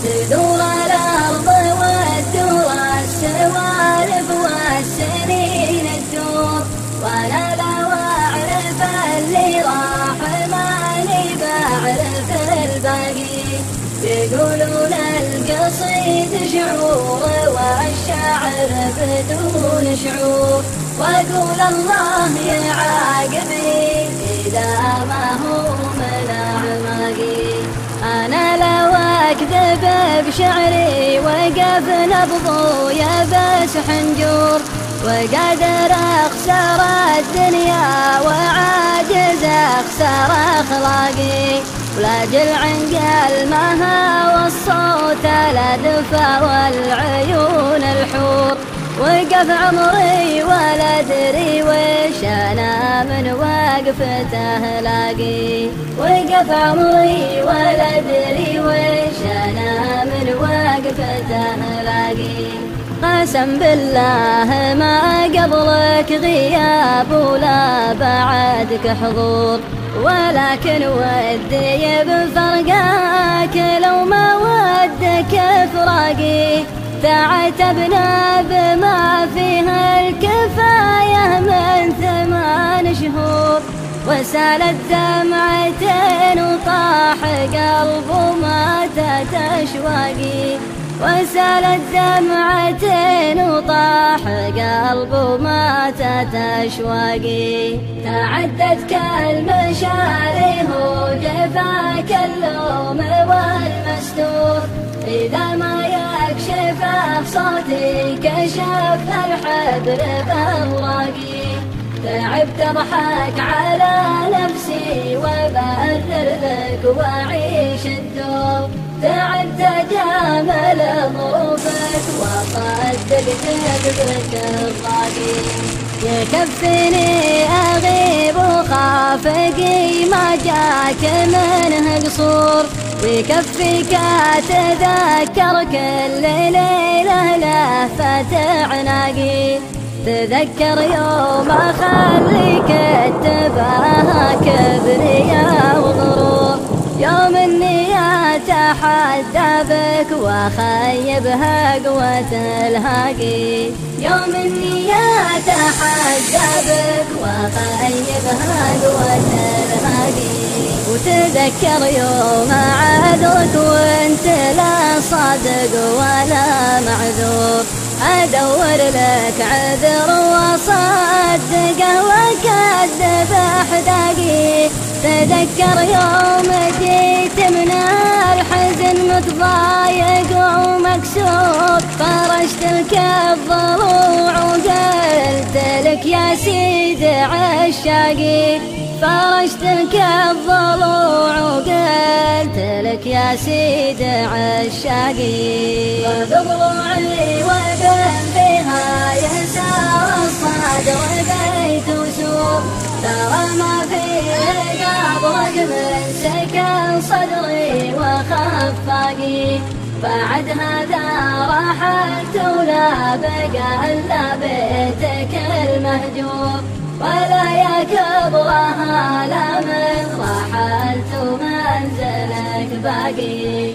تدور الأرض والدور السوالف والسنين تدور، وأنا لو أعرف اللي راح ماني بعرف الباقي. يقولون القصيد شعور والشعر بدون شعور، وأقول الله يعاقبني إذا ما هو من أعماقي. أنا لو أكذب بشعري وقف نبض يبس حنجور، وقادر أخسر الدنيا وعاجز أخسر أخلاقي، ولاجل عن قلمها والصوت الأدفى والعيون الحور. وقف عمري ولا أدري وش أنا من وقفته لاقي، وقف عمري ولا أدري وش أنا من وقفته لاقي. قسم بالله ما قبلك غياب ولا بعدك حضور، ولكن ودي بفرقك لو ما ودك فراقي. تعتبنا بما فيها الكفاية من 8 شهور، وسالت دمعتين وطاح قلب وماتت أشواقي، وسالت دمعتين وطاح قلب وماتت أشواقي. تعدت كالمشاري وجفاك اللوم والمستور، إذا ما يكشف صوتي كشف الحبر بأوراقي. تعبت أضحك على نفسي وبأثر لك وأعيش الدور، تعبت أجامل ظروفك وصدقت بذكرك الضاقي. يكفيني أغيب وخافقي ما جاك منه قصور، ويكفيك تذكر كل ليلة لهفة عناقي. تذكر يوم أخليك اتباها كبرياء وغرور، يوم اني اتحدى بك واخيبها قوة الهاقي، يوم اني اتحدى بك واخيبها قوة الهاقي. وتذكر يوم عذرك وانت لا صادق ولا معذور، أدور لك عذر وصدقه وكذب أحداقي. تذكر يوم جيت من الحزن متضايق ومكسور، فرشت لك الضلوع وقلت لك يا سيد عشاقي، فرشت لك الضلوع وقلت لك يا سيد عشاقي. وبضلوعي وبن بها يسار الصدر بيت وسور، ترى ما فيه قبلك من سكن صدري وخفاقي. بعد هذا رحلت ولا بقى إلا بيتك المهجور، ولا يكبرها لا من رحلت ومنزلك باقي.